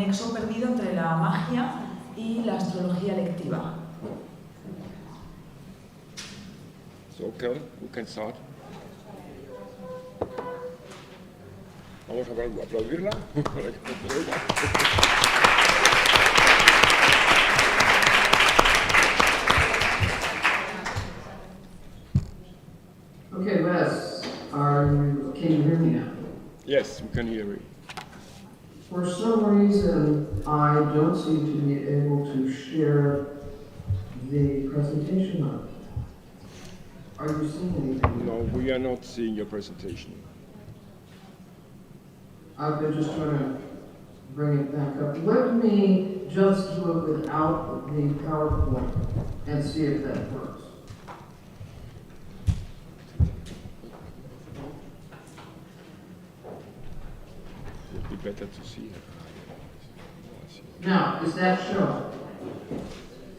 nexo perdido entre la magia y la astrología lectiva. So, Kelly, we can start. Vamos a aplaudirla. Okay, Wes, can you hear me now? Yes, we can hear you. For some reason, I don't seem to be able to share the presentation of it. Are you seeing anything? No, we are not seeing your presentation. I've been just trying to bring it back up. Let me just do it without the PowerPoint and see if that works. It would be better to see her. Now, is that shown?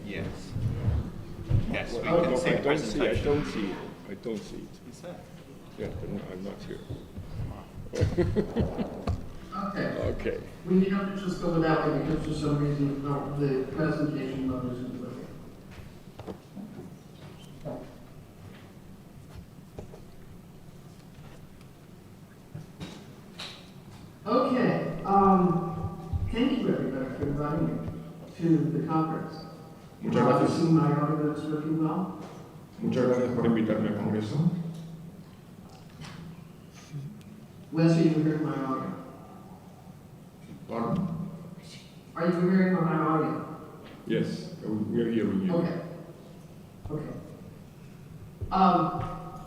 Yes. Yes, we No, can see I the don't see it. presentation. I don't see it. Is there? Yeah, but no, I'm not here. Okay. Okay. We have to just go without it because for some reason the presentation mode isn't working. Okay. Thank you everybody for inviting me to the conference. Muchas gracias. See my audio is working well. Muchas gracias por invitarme al Congreso. Wes, are you hearing my audio? Pardon? Are you hearing my audio? Yes, we are hearing you. Okay. Okay.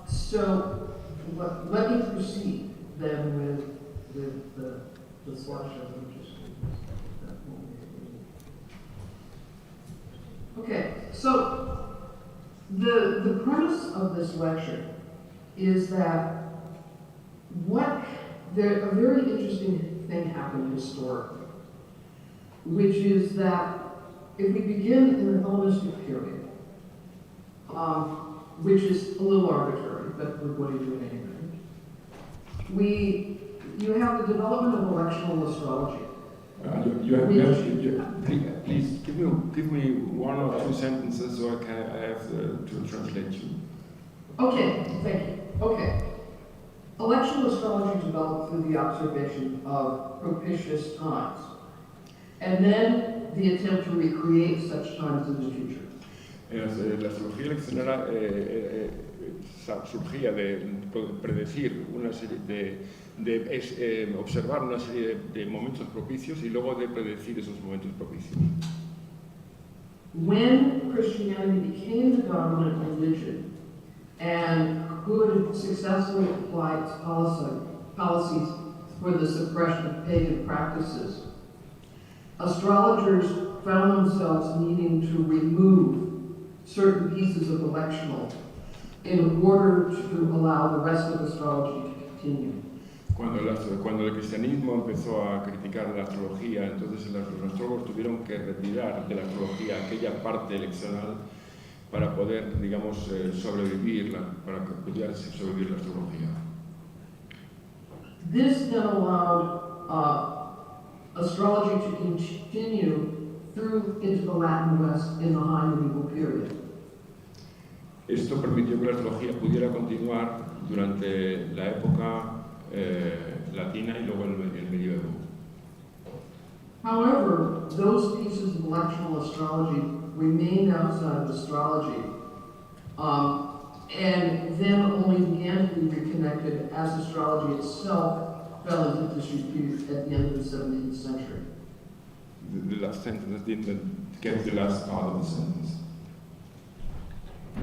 So let me proceed then with the slideshow. Let me just do that one. Okay, so the premise of this lecture is that a very interesting thing happened historically, which is that if we begin in the Hellenistic period, which is a little arbitrary, but we're going to do it anyway, you have the development of electional astrology. Please give me one or two sentences so I have to translate you. Okay, thank you. Okay. Electional astrology developed through the observation of propitious times, and then the attempt to recreate such times in the future. La astrología leccionera surgía de predecir una serie de observar una serie de momentos propicios y luego de predecir esos momentos propicios. When Christianity became the dominant religion and could successfully apply its policies for the suppression of pagan practices, astrologers found themselves needing to remove certain pieces of electional in order to allow the rest of astrology to continue. Cuando el cristianismo empezó a criticar la astrología, entonces los astrólogos tuvieron que retirar de la astrología aquella parte eleccional para poder, digamos, sobrevivir, para que pudiera sobrevivir la astrología. This then allowed astrology to continue through into the Latin West in the High Medieval period. Esto permitió que la astrología pudiera continuar durante la época latina y luego el medievo. However, those pieces of electional astrology remained outside of astrology, and then only began to be reconnected as astrology itself fell into disrepute at the end of the 17th century. The last sentence didn't get the last part of the sentence.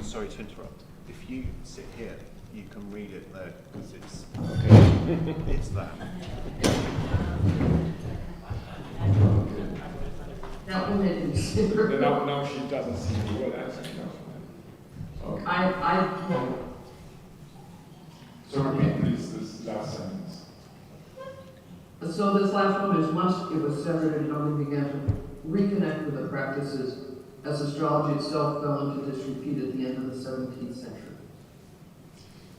Sorry to interrupt. If you sit here, you can read it there because it's that. That will make it simpler. Now she doesn't see me well, actually. I So repeat please this last sentence. So this last one is once it was severed and only began to reconnect with the practices as astrology itself fell into disrepute at the end of the 17th century.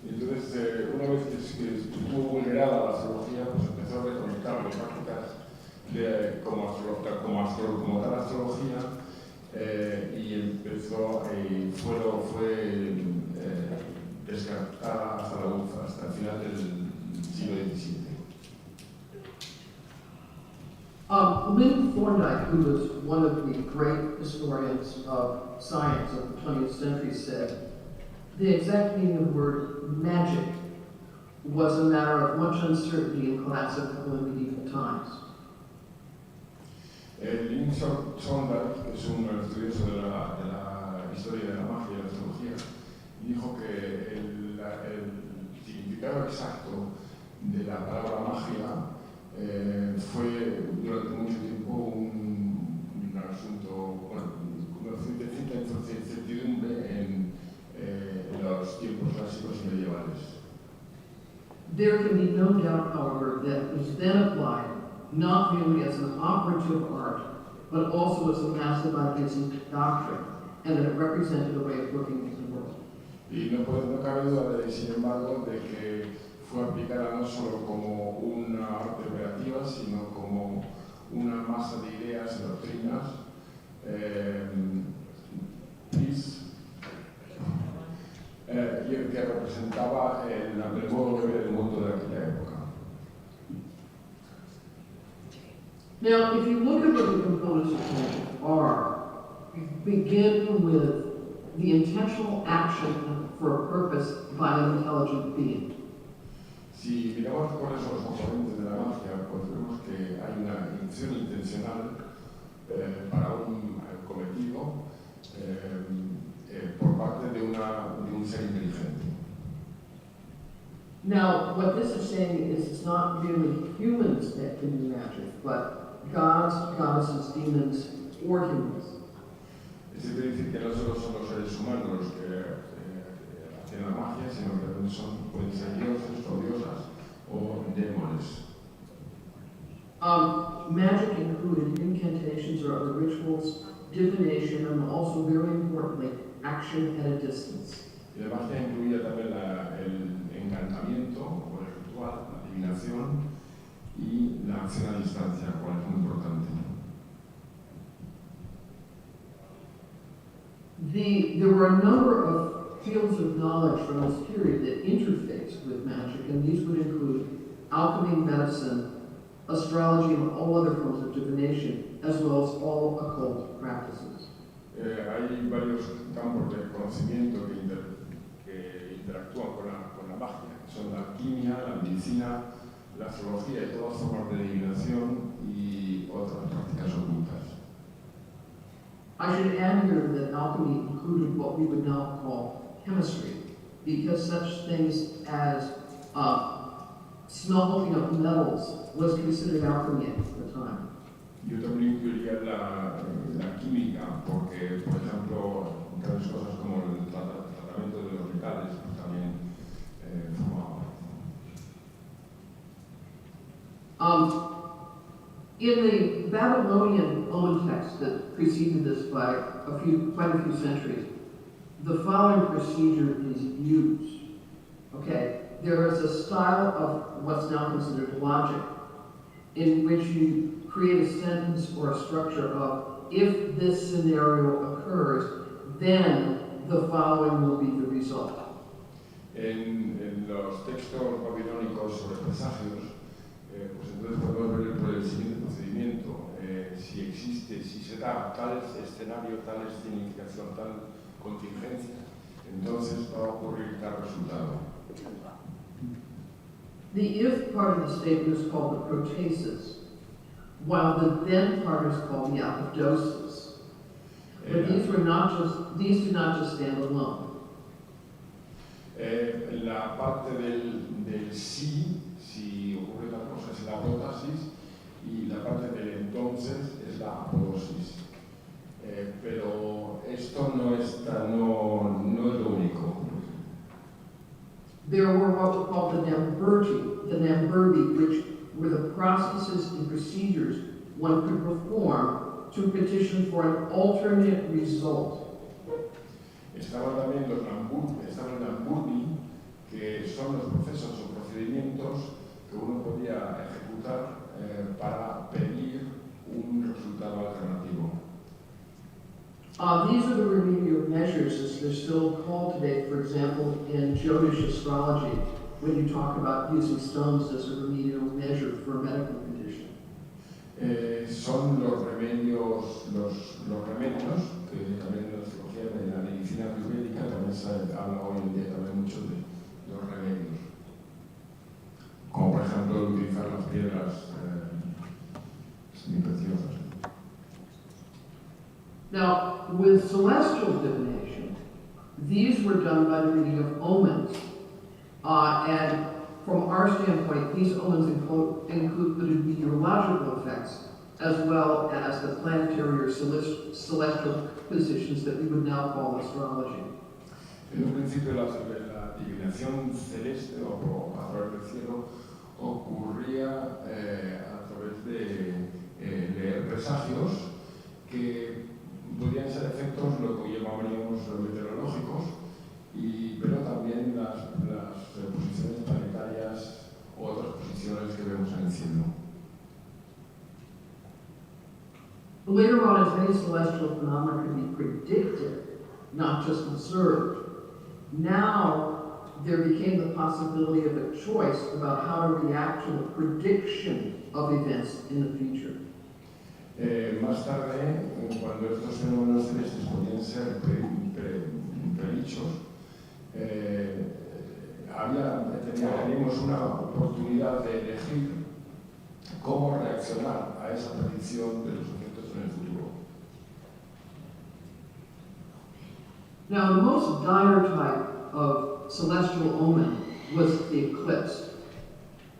Entonces, una vez que estuvo vulnerada la astrología, pues empezó a reconectar las prácticas como tal astrología, y empezó, fue descartada hasta el final del siglo XVII. Lynn Thorndike, who was one of the great historians of science of the 20th century, said, the exact meaning of the word magic was a matter of much uncertainty in classical and medieval times. Lynn Thorndike, que es un estudioso de la historia de la magia y la astrología, dijo que el significado exacto de la palabra magia fue durante mucho tiempo un asunto, bueno, de cierta incertidumbre en los tiempos clásicos y medievales. There can be no doubt, however, that it was then applied not merely as an operative art, but also as a massive idealistic doctrine, and that it represented a way of looking at the world. Y no cabe duda, sin embargo, de que fue aplicada no solo como una arte operativa, sino como una masa de ideas y doctrinas que representaba el modo de ver el mundo de aquella época. Now, if you look at what the components of magic are, begin with the intentional action for a purpose by an intelligent being. Si miramos cuáles son los componentes de la magia, pues vemos que hay una acción intencional para un cometido por parte de un ser inteligente. Now, what this is saying is it's not really humans that can do magic, but gods, goddesses, demons, or humans. Esto quiere decir que no solo son los seres humanos los que hacen la magia, sino que también pueden ser dioses o diosas o demones. Magic included incantations or other rituals, divination, and also, very importantly, action at a distance. Y la magia incluía también el encantamiento o el ritual, la adivinación y la acción a distancia, cual es muy importante. There were a number of fields of knowledge from this period that interfaced with magic, and these would include alchemy, medicine, astrology, and all other forms of divination, as well as all occult practices. Hay varios campos de conocimiento que interactúan con la magia, que son la alquimia, la medicina, la astrología y todas formas de adivinación y otras prácticas ocultas. I should add here that alchemy included what we would now call chemistry, because such things as smelting of metals was considered alchemy at the time. Yo también incluiría la química, porque, por ejemplo, grandes cosas como el tratamiento de los metales pues, también formaba. In the Babylonian Omen text that preceded this by quite a few centuries, the following procedure is used. Okay, there is a style of what's now considered logic, in which you create a sentence or a structure of, if this scenario occurs, then the following will be the result. En los textos babilónicos sobre presagios, pues entonces podemos ver por el siguiente procedimiento. Si se da tal escenario, tal significación, tal contingencia, entonces va a ocurrir tal resultado. The if part of the statement is called the protasis, while the then part is called the apodosis. But these do not just stand alone. La parte del sí, si ocurre tal cosa, es la apodosis, y la parte del entonces es la apodosis. Pero esto no es lo único. There were what were called the Namburdi, which were the processes and procedures one could perform to petition for an alternate result. Estaban también los Namburdi, que son los procesos o procedimientos que uno podía ejecutar para pedir These are the remedial measures as they're still called today, for example, in Jyotish astrology, when you talk about using stones as a remedial measure for a medical condition. Son los remedios que también en la astrología, en la medicina ayurvédica también se habla hoy en día también mucho de los remedios, como por ejemplo utilizar las piedras semipreciosas. Now, with celestial divination, these were done by the reading of omens. And from our standpoint, these omens included meteorological effects, as well as the planetary or celestial positions that we would now call astrology. En un principio la adivinación celeste o a través del cielo ocurría a través de leer presagios que podían ser efectos lo que llamaríamos meteorológicos, pero también las posiciones planetarias o otras posiciones que vemos en el cielo. Later on, as many celestial phenomena could be predicted, not just observed, now there became the possibility of a choice about how to react to the prediction of events in the future. Más tarde, cuando estos fenómenos celestes podían ser predichos, teníamos una oportunidad de elegir cómo reaccionar a esa predicción de los efectos en el futuro. Now, the most dire type of celestial omen was the eclipse.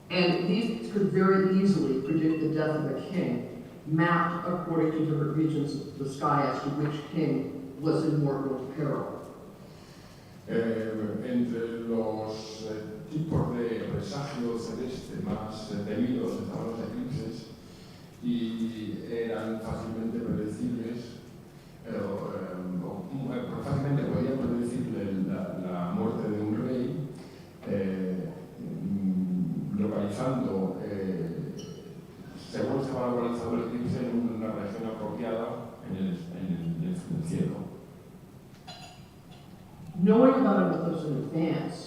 And these could very easily predict the death of a king, mapped according to different regions of the sky as to which king was in mortal peril. Entre los tipos de presagios celeste más temidos estaban los eclipses y eran fácilmente predecibles, fácilmente podían predecir la muerte de un rey, localizando, según estaba localizado el eclipse, en una región apropiada en el cielo. Knowing about an eclipse in advance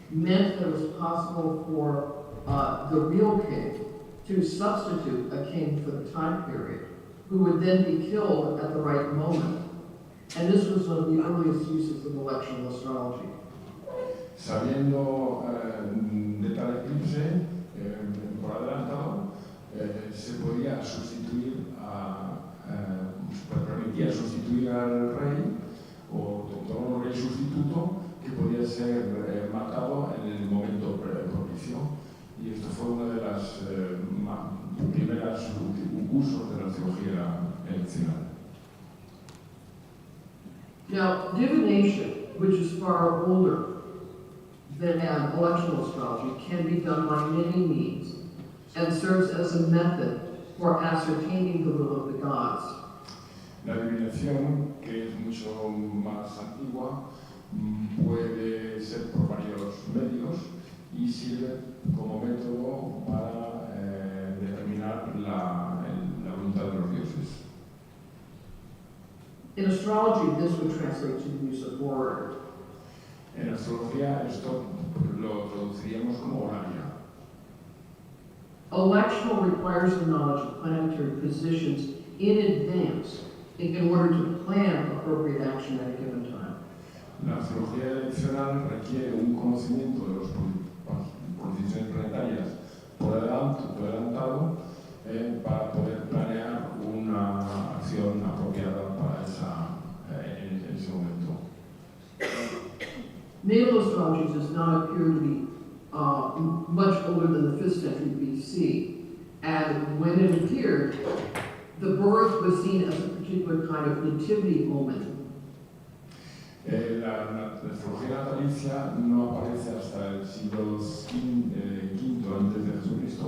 meant that it was possible for the real king to substitute a king for the time period, who would then be killed at the right moment. And this was one of the earliest uses of electional astrology. Sabiendo de tal eclipse, por adelantado, se podía permitía sustituir al rey o tomar un rey sustituto que podía ser matado en el momento propicio. Y esto fue uno de las primeros usos de la astrología eleccional. Now, divination, which is far older than electional astrology, can be done by many means and serves as a method for ascertaining the will of the gods. La adivinación, que es mucho más antigua, puede ser por varios medios y sirve como método para determinar la voluntad de los dioses. In astrology, this would translate to the use of orator. En astrología esto lo traduciríamos como horaria. Electional requires the knowledge of planetary positions in advance in order to plan appropriate action at a given time. La astrología eleccional requiere un conocimiento de las posiciones planetarias por adelantado para poder planear una acción apropiada para en ese momento. Natal astrology does not appear to be much older than the 5th century BC, and when it appeared, the birth was seen as a particular kind of nativity omen. La astrología natalicia no aparece hasta el siglo V antes de Jesucristo,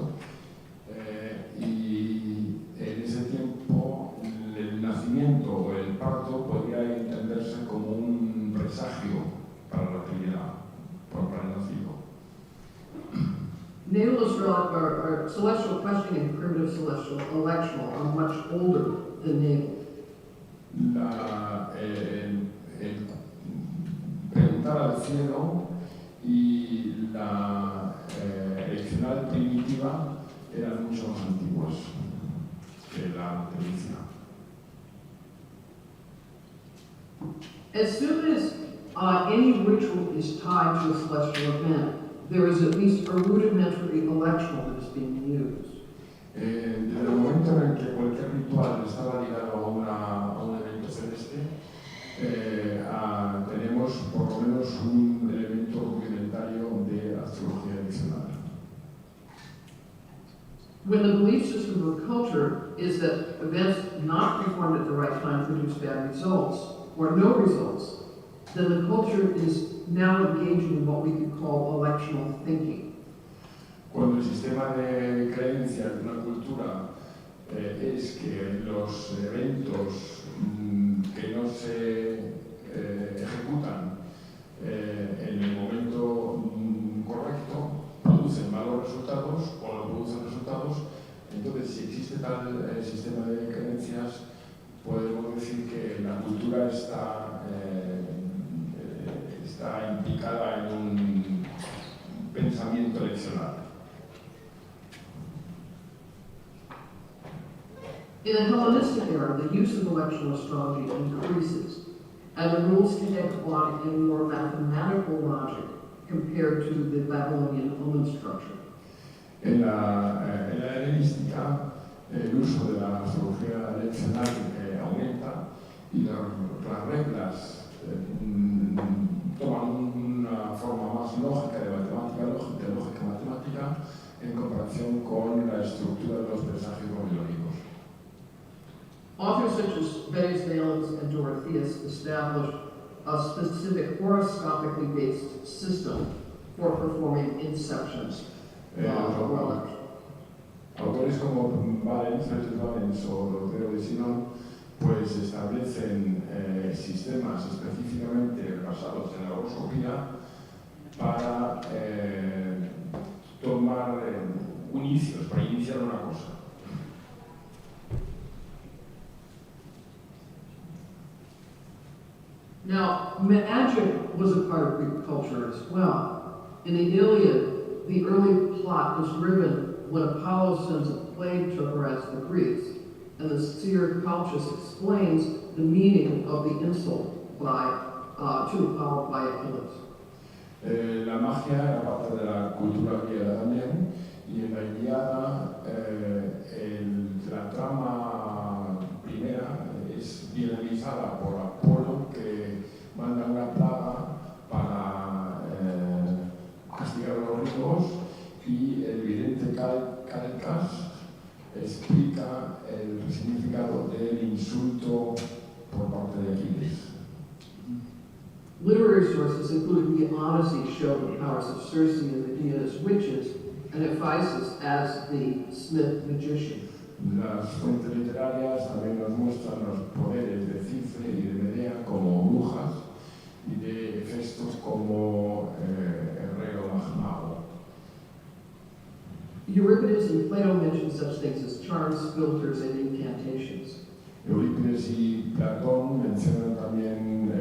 y en ese tiempo el nacimiento o el parto podría entenderse como un presagio para la Trinidad, para el nacido. Natal astrology, or celestial questioning and primitive celestial electional are much older than natal. el preguntar al cielo y la eleccional primitiva eran mucho más antiguos que la televisión. As soon as any ritual is tied to a celestial event, there is at least a rudimentary electional that is being used. Desde el momento en el que cualquier ritual estaba ligado a un evento celeste, tenemos por lo menos un elemento rudimentario de astrología eleccional. When the belief system of a culture is that events not performed at the right time produce bad results, or no results, then the culture is now engaging in what we could call electional thinking. Cuando el sistema de creencias de una cultura es que los eventos que no se ejecutan en el momento correcto producen malos resultados o no producen resultados, entonces si existe tal sistema de creencias, podemos decir que la cultura está implicada en un pensamiento eleccional. In the Hellenistic era, the use of electional astrology increases, and the rules can take on a more mathematical logic compared to the Babylonian omen structure. En la helenística, el uso de la astrología eleccional aumenta y las reglas toman una forma más lógica de lógica matemática en comparación con la estructura de los presagios babilónicos. Authors such as Betty Valens and Dorotheus established a specific horoscopically based system for performing inceptions. Autores como Valens o Doroteo de Sinón pues establecen sistemas específicamente basados en la horoscopía para tomar inicios, para iniciar una cosa. Now, magic was a part of Greek culture as well. In the Iliad, the early plot was driven when Apollo sends a plague to harass the Greeks, and the seer Calchas explains the meaning of the insult to Apollo by Achilles. La magia era parte de la cultura griega también, y en la Ilíada la trama primera es realizada por Apolo, que manda una plaga para castigar a los ricos, y el vidente Calcas explica el significado del insulto por parte de Aquiles. Literary sources, including the Odyssey, show the powers of Circe and Medea as witches, and Ephesus as the smith magician. Las fuentes literarias también nos muestran los poderes de Cifre y de Medea como brujas y de Hefestos como herrero mago. Euripides and Plato mention such things as charms, filters, and incantations. Eurípides y Platón mencionan también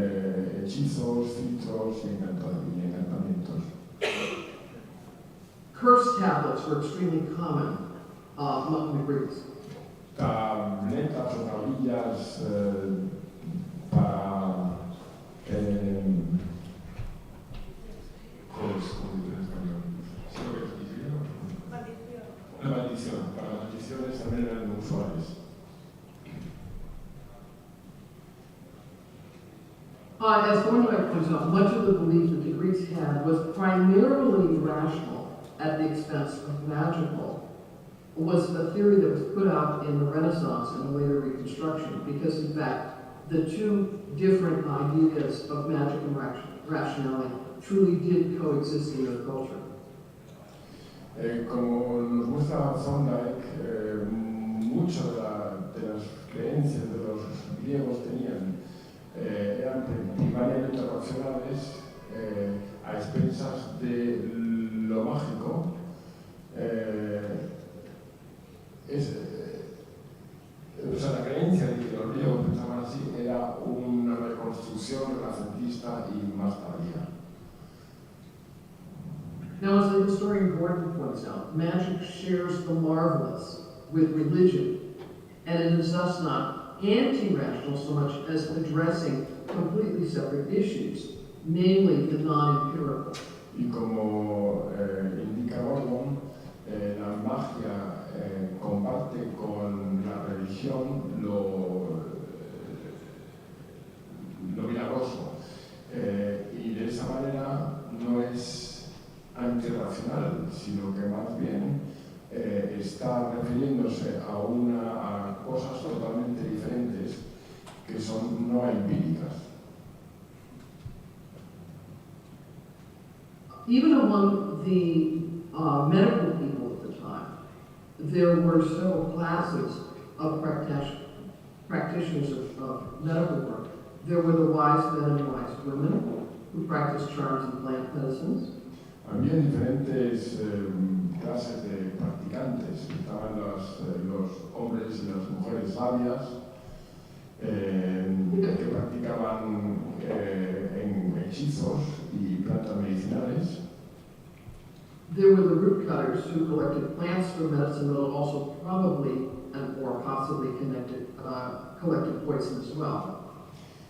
hechizos, filtros y encantamientos. Curse tablets were extremely common among the Greeks. Tabletas o tablillas para maldición. Para maldiciones también eran usuales. As Thorndike points out, much of the belief that the Greeks had was primarily rational at the expense of magical, was a theory that was put out in the Renaissance and later Reconstruction, because in fact, the two different ideas of magic and rationality truly did coexist in their culture. Como nos muestra Thorndike, muchas de las creencias de los griegos eran primariamente racionales a expensas de lo mágico. O sea, la creencia de que los griegos pensaban así era una reconstrucción renacentista y más tardía. Now, as the historian Gordon points out, magic shares the marvelous with religion, and it is thus not anti-rational so much as addressing completely separate issues, namely the non-empirical. Y como indica Gordon, la magia comparte con la religión lo milagroso, y de esa manera no es antirracional, sino que más bien está refiriéndose a cosas totalmente diferentes que son no empíricas. Even among the medical people at the time, there were several classes of practitioners of medical work. There were the wise men and wise women who practiced charms and plant medicines. Había diferentes clases de practicantes. Estaban los hombres y las mujeres sabias que practicaban en hechizos y plantas medicinales. There were the root cutters who collected plants for medicine, but also probably or possibly collected poison as well.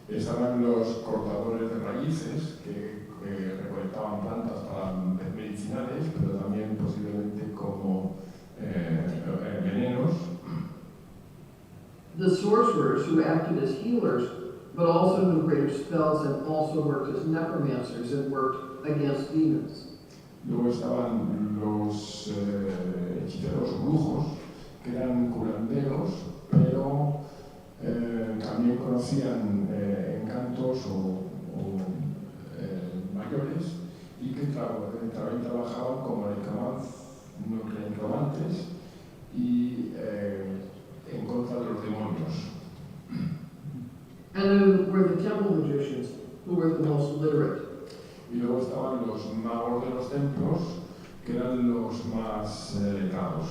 Estaban los cortadores de raíces que recolectaban plantas para medicinales, pero también posiblemente como venenos. The sorcerers who acted as healers, but also knew greater spells and also worked as necromancers and worked against demons. Luego estaban los hechiceros brujos, que eran curanderos, pero también conocían encantos o mayores y que también trabajaban como necromantes y en contra de los demonios. And then were the temple magicians who were the most literate. Y luego estaban los magos de los templos, que eran los más letrados.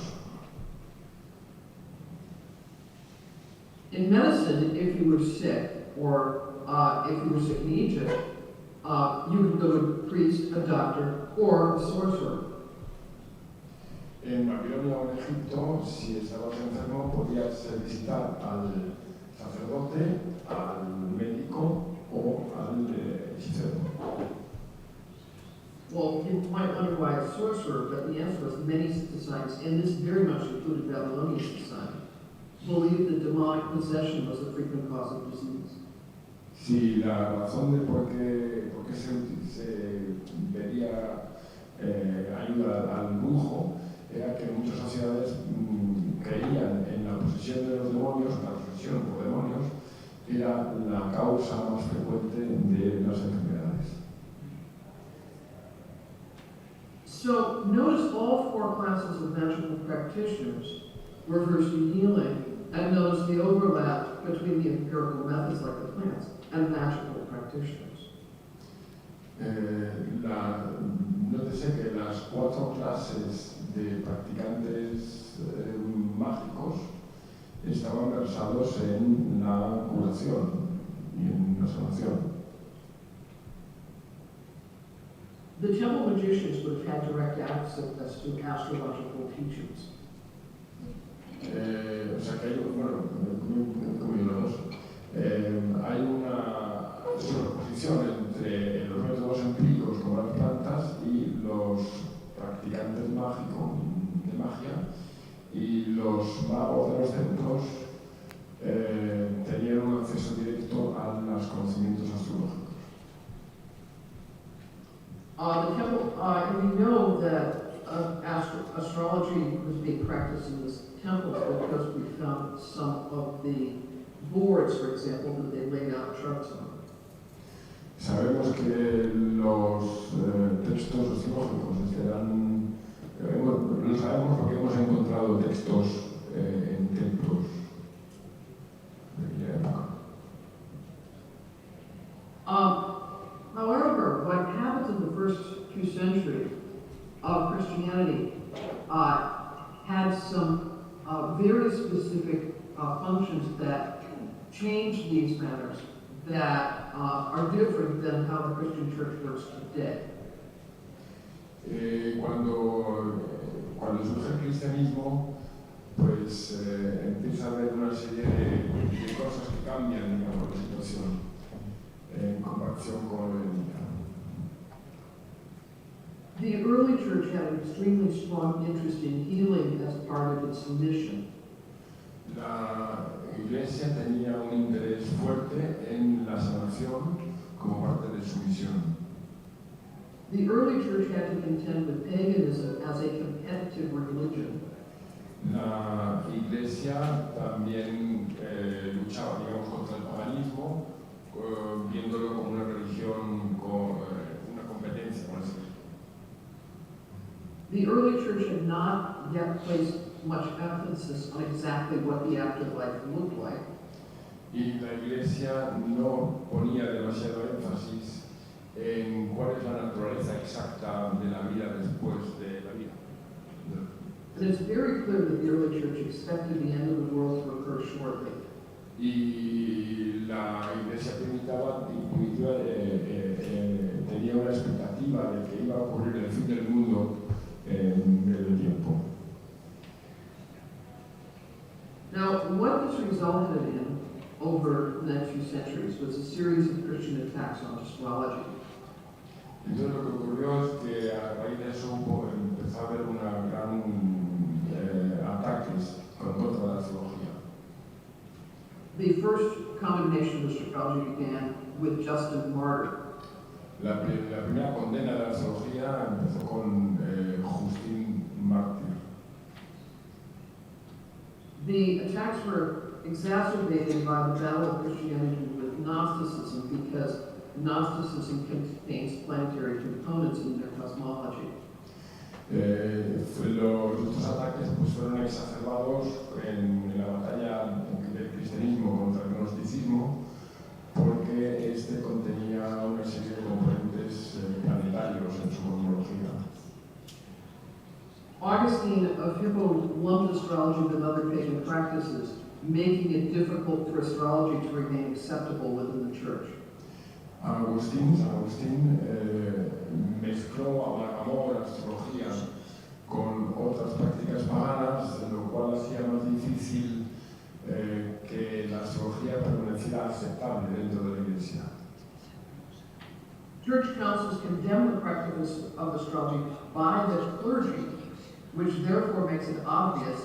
In medicine, if you were sick, or if you were sick in Egypt, you could go to a priest, a doctor, or a sorcerer. En Babilonia o en Egipto, si estabas enfermo, podías visitar al sacerdote, al médico o al hechicero. Well, you might wonder why a sorcerer, but the answer is many societies, and this very much included Babylonian society, believed that demonic possession was a frequent cause of disease. Sí, la razón de por qué se pedía ayuda al brujo era que muchas sociedades creían en la posesión de los demonios, la posesión por demonios, era la causa más frecuente de las enfermedades. So notice all four classes of magical practitioners were versed in healing, and notice the overlap between the empirical methods like the plants and magical practitioners. Nótese que las cuatro clases de practicantes mágicos estaban versados en la curación y en la sanación. The temple magicians would have had direct access to astrological teachings. O sea que hay, bueno, hay una superposición entre los métodos empíricos como las plantas y los practicantes mágicos de magia, y los magos de los templos tenían un acceso directo a los conocimientos astrológicos. The temple, and we know that astrology was being practiced in the temples because we found some of the boards, for example, that they laid out charts on. Sabemos que los textos astrológicos eran, lo sabemos porque hemos encontrado textos en templos de aquella época. However, what happened in the first few centuries of Christianity had some very specific functions that change these matters that are different than how the Christian church works today. Cuando surge el cristianismo, pues empieza a haber una serie de cosas que cambian, digamos, la situación en comparación con hoy en día. The early church had an extremely strong interest in healing as part of its mission. La Iglesia tenía un interés fuerte en la sanación como parte de su misión. The early church had to contend with paganism as a competitive religion. La Iglesia también luchaba, digamos, contra el paganismo, viéndolo como una religión con una competencia, por así decirlo. The early church had not yet placed much emphasis on exactly what the afterlife looked like. Y la Iglesia no ponía demasiado énfasis en cuál es la naturaleza exacta de la vida después de la vida. And it's very clear that the early church expected the end of the world to occur shortly. Y la Iglesia primitiva tenía una expectativa de que iba a ocurrir el fin del mundo en breve tiempo. Now, what this resulted in over the next few centuries was a series of Christian attacks on astrology. Entonces lo que ocurrió es que a raíz de eso empezó a haber una gran ataques contra la astrología. The first condemnation of astrology began with Justin Martyr. La primera condena de la astrología empezó con Justin Mártir. The attacks were exacerbated by the battle of Christianity with Gnosticism because Gnosticism contains planetary components in their cosmology. Los ataques pues, fueron exacerbados en la batalla del cristianismo contra el gnosticismo porque este contenía una serie de componentes planetarios en su cosmología. Augustine of Hippo lumped astrology with other pagan practices, making it difficult for astrology to remain acceptable within the church. San Agustín amalgamó la astrología con otras prácticas paganas, lo cual hacía más difícil que la astrología permaneciera aceptable dentro de la Iglesia. Church councils condemn the practice of astrology by the clergy, which therefore makes it obvious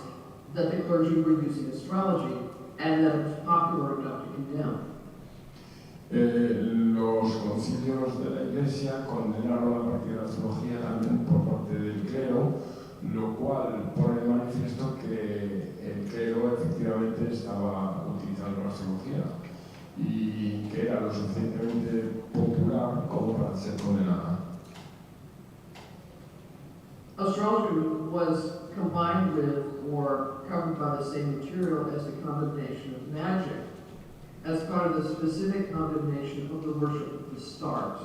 that the clergy were using astrology and that it was popular enough to condemn. Los concilios de la Iglesia condenaron la práctica de la astrología también por parte del clero, lo cual pone de manifiesto que el clero efectivamente estaba utilizando la astrología y que era lo suficientemente popular como para ser condenada. Astrology was combined with or covered by the same material as the condemnation of magic, as part of the specific condemnation of the worship of the stars.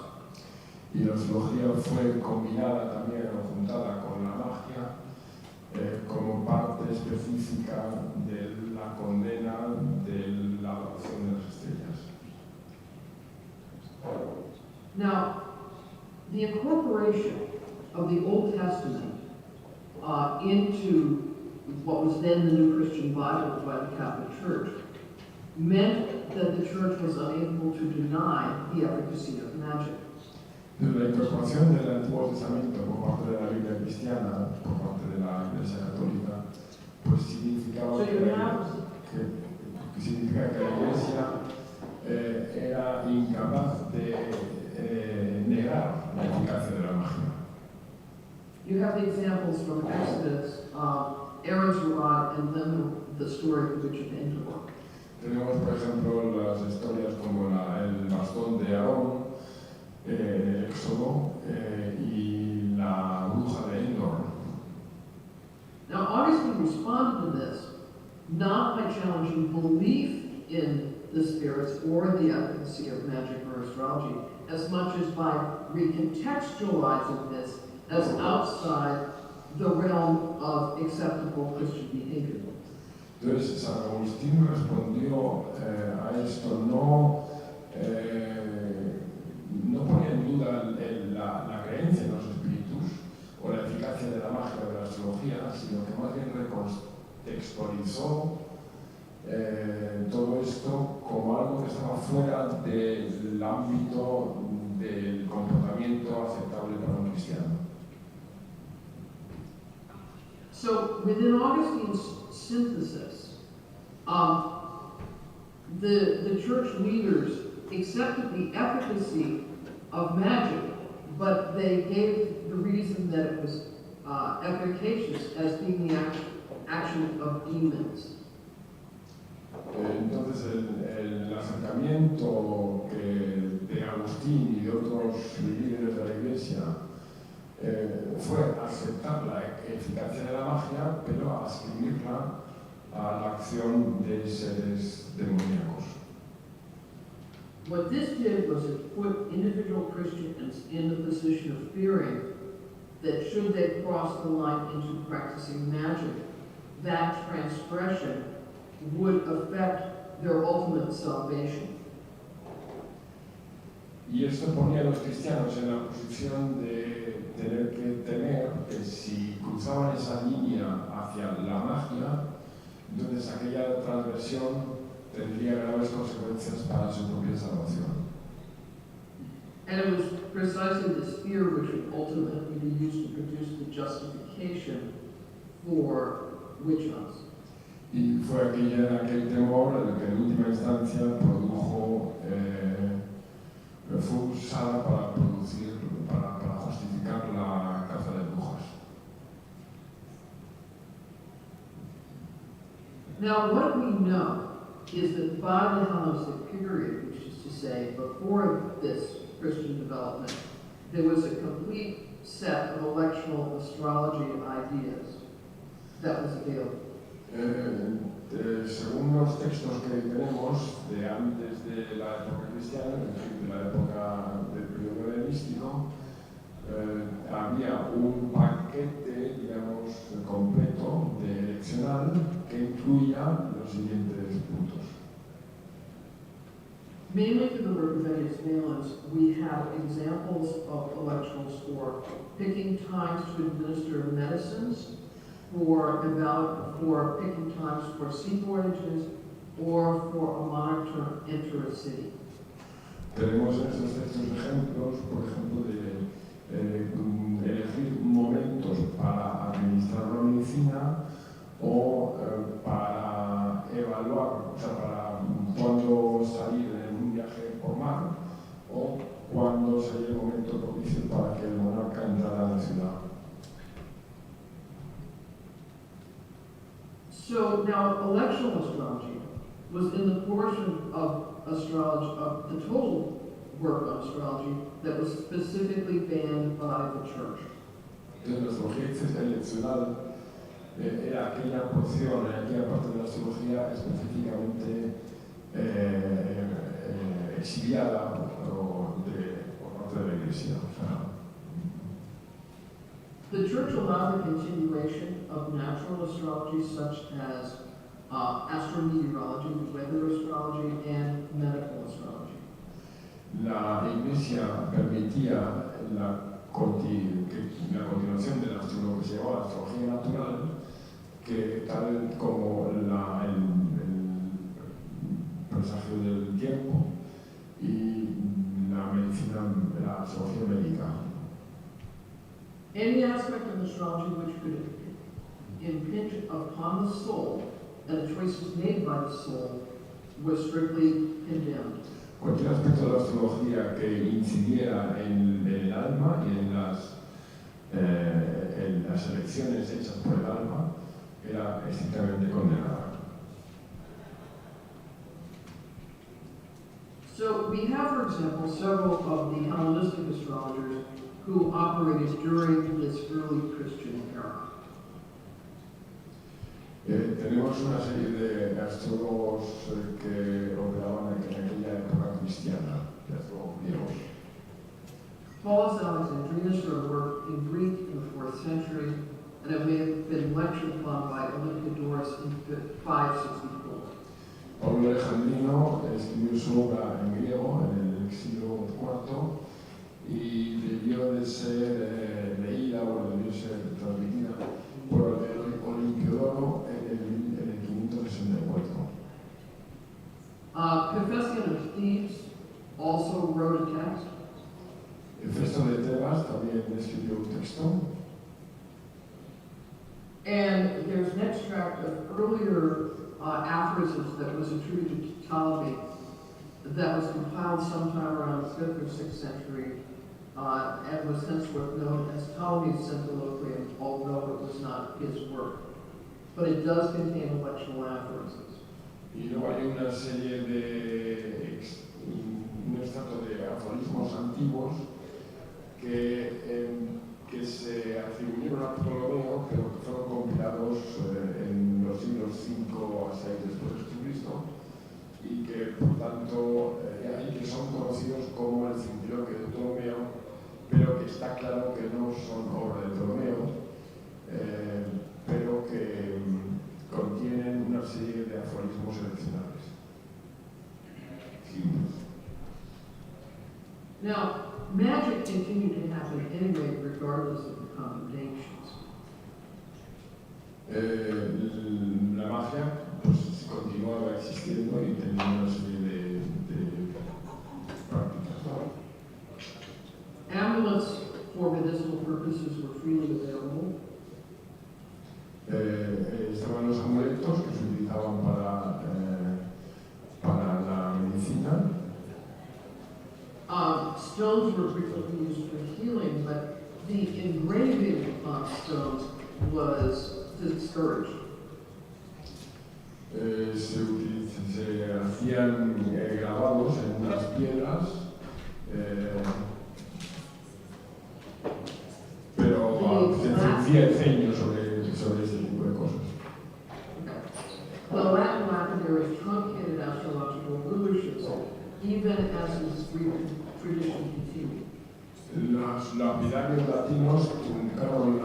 Y la astrología fue combinada también o juntada con la magia como parte específica de la condena de la adoración de las estrellas. Now, the incorporation of the Old Testament into what was then the New Christian Bible by the Catholic Church meant that the church was unable to deny the efficacy of magic. La incorporación del Antiguo Testamento por parte de la Biblia cristiana, por parte de la Iglesia Católica, pues significaba que la Iglesia era incapaz de negar la eficacia de la magia. You have the examples from Exodus, Aaron's rod, and then the story of the witch of Endor. Tenemos, por ejemplo, las historias como el bastón de Aarón, el Éxodo y la bruja de Endor. Now, Augustine responded to this not by challenging belief in the spirits or the efficacy of magic or astrology, as much as by recontextualizing this as outside the realm of acceptable Christian behavior. Entonces San Agustín respondió a esto, no ponía en duda la creencia en los espíritus o la eficacia de la magia o de la astrología, sino que más bien recontextualizó todo esto como algo que estaba fuera del ámbito del comportamiento aceptable para un cristiano. So within Augustine's synthesis, the church leaders accepted the efficacy of magic, but they gave the reason that it was efficacious as being the action of demons. Entonces el acercamiento de Agustín y de otros líderes de la Iglesia fue aceptar la eficacia de la magia, pero ascribirla a la acción de seres demoníacos. What this did was it put individual Christians in the position of fearing that should they cross the line into practicing magic, that transgression would affect their ultimate salvation. Y esto ponía a los cristianos en la posición de tener que temer que si cruzaban esa línea hacia la magia, entonces aquella transgresión tendría graves consecuencias para su propia salvación. And it was precisely this fear which would ultimately be used to produce the justification for witch hunts. Y fue aquel temor el que en última instancia fue usada para justificar la caza de brujas. Now, what we know is that by the Hellenistic period, which is to say before this Christian development, there was a complete set of electional astrology ideas that was available. Según los textos que tenemos de antes de la época cristiana, es decir, de la época del periodo helenístico, había un paquete, digamos, completo de eleccional que incluía los siguientes puntos. Mainly through the work of Ennius Valens, we have examples of electionals for picking times to administer medicines, for picking times for sea voyages, or for a monarch to enter a city. Tenemos en estos textos ejemplos, por ejemplo, de elegir momentos para administrar la medicina o para evaluar, o sea, para cuándo salir en un viaje por mar o cuándo sería el momento propicio para que el monarca entrara a la ciudad. So now electional astrology was in the portion of astrology, of the total work on astrology, that was specifically banned by the church. Entonces la astrología eleccional era aquella porción, aquella parte de la astrología específicamente exiliada por parte de la Iglesia. The church allowed the continuation of natural astrology such as astrometeorology, weather astrology, and medical astrology. La Iglesia permitía la continuación de lo que se llamaba astrología natural, que tal como el presagio del tiempo y la medicina, la astrología médica. Any aspect of astrology which could impinge upon the soul and the choices made by the soul was strictly condemned. Cualquier aspecto de la astrología que incidiera en el alma y en las elecciones hechas por el alma era estrictamente condenada. So we have, for example, several of the Hellenistic astrologers who operated during this early Christian era. Tenemos una serie de astrólogos que operaban en aquella época cristiana, de astrólogos griegos. Paulus Alexandrinus wrote work in Greek in the 4th century. and it may have been lectured upon by Olympiodoros in 564. Pablo Alejandrino escribió su obra en griego en el siglo IV y debió de ser leída o debió ser transmitida por el Olimpiodoro en el 564. Confession of Thebes also wrote a text. Hefesto de Tebas también escribió un texto. And there's an extract of earlier aphorisms that was attributed to Ptolemy that was compiled sometime around the 5th or 6th century and was henceforth known as Ptolemy's Centiloquium, although it was not his work. But it does contain intellectual aphorisms. Y luego hay una serie de un extracto de aforismos antiguos que se atribuyeron a Ptolomeo, pero que fueron compilados en los siglos 5 a 6 después de Jesucristo y que por tanto que son conocidos como el Centiloquio de Ptolomeo, pero que está claro que no son obra de Ptolomeo, pero que contienen una serie de aforismos seleccionables. Now, magic continued to happen anyway, regardless of the condemnations. La magia pues continuaba existiendo y tenía una serie de prácticas. Amulets for medicinal purposes were freely available. Estaban los amuletos que se utilizaban para la medicina. Stones were frequently used for healing, but the engraving on stones was discouraged. Se hacían grabados en unas piedras, pero se hacía el ceño sobre ese tipo de cosas. The Latin lapidaries truncated astrological rulerships, even as this tradition continued. Los lapidarios latinos truncaron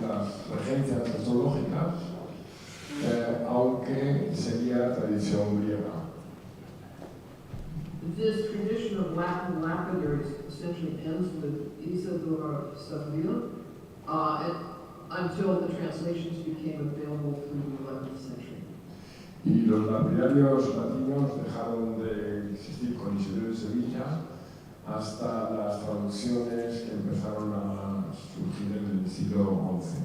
las regencias astrológicas, aunque seguía tradición griega. This tradition of Latin lapidaries essentially ends with Isidore of Seville until the translations became available through the 11th century. Y los lapidarios latinos dejaron de existir con Isidoro de Sevilla hasta las traducciones que empezaron a surgir en el siglo XI.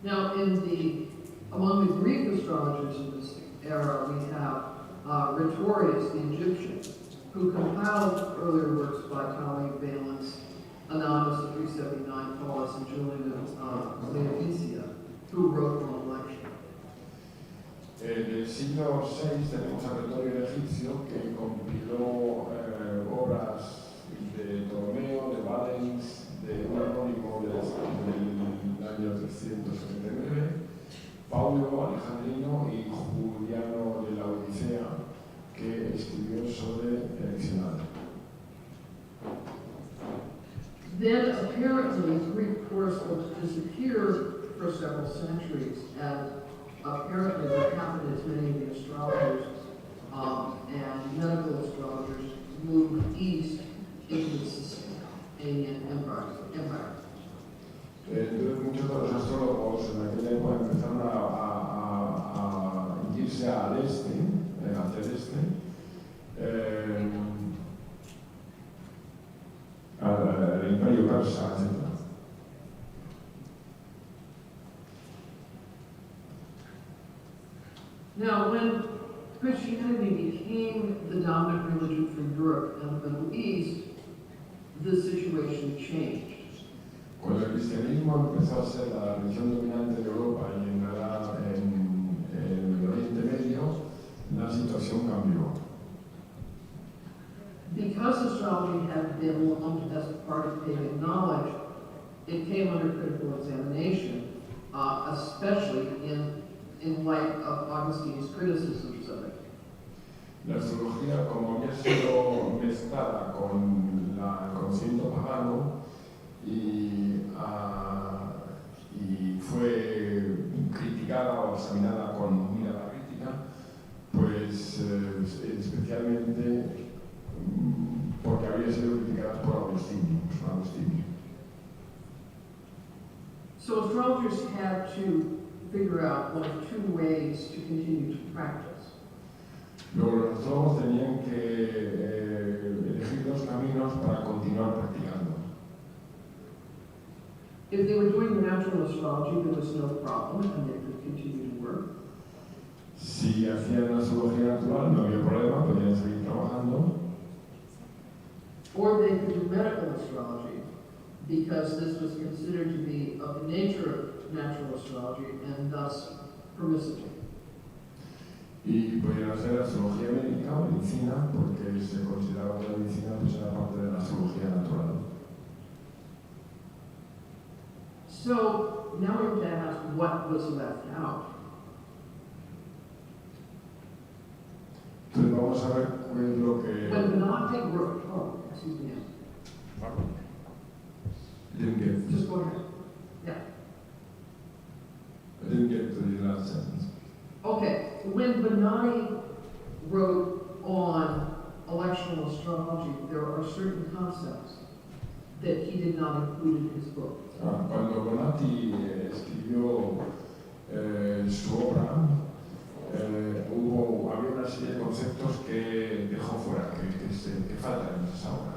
Now, among the Greek astrologers in this era, we have Rhetorius, the Egyptian, who compiled earlier works by Ptolemy, Valens, Anonymous of 379, Paulus, and Julian of Laodicea, who wrote on election. En el siglo VI tenemos a Retorio egipcio que compiló obras de Ptolomeo, de Valens, de un anónimo del año 379, Paulo Alejandrino y Juliano de la Odisea, que escribió sobre el diccionario. Then apparently Greek horoscopes disappeared for several centuries, and apparently what happened is many of the astrologers and medical astrologers moved east into the Sasanian Empire. Entonces muchos de los astrólogos en aquella época empezaron a irse al este, hacia el este, al Imperio Persa, etc. Now, when Christianity became the dominant religion for Europe and the Middle East, the situation changed. Cuando el cristianismo empezó a ser la religión dominante de Europa y en el Oriente Medio, la situación cambió. Because astrology had been lumped as part of pagan knowledge, it came under critical examination, especially in light of Augustine's criticisms of it. La astrología, como había sido mezclada con el conocimiento pagano, y fue criticada o examinada con mirada crítica, pues especialmente porque había sido criticada por Agustín. So astrologers had to figure out one of two ways to continue to practice. Luego los astrólogos tenían que elegir dos caminos para continuar practicando. If they were doing the natural astrology, there was no problem and they could continue to work. Si hacían astrología natural no había problema, podían seguir trabajando. Or they could do medical astrology, because this was considered to be of the nature of natural astrology and thus permissible. Y podían hacer astrología médica o medicina, porque se consideraba que la medicina pues, era parte de la astrología natural. So now we have to ask what was left out. Entonces vamos a ver qué es lo que... When Benatti wrote, excuse me, Didn't get, just go ahead. Yeah. I didn't get to the last sentence. Okay, when Benatti wrote on electional astrology, there are certain concepts that he did not include in his book. Cuando Bonatti escribió su obra, había una serie de conceptos que dejó fuera, que faltan en esa obra.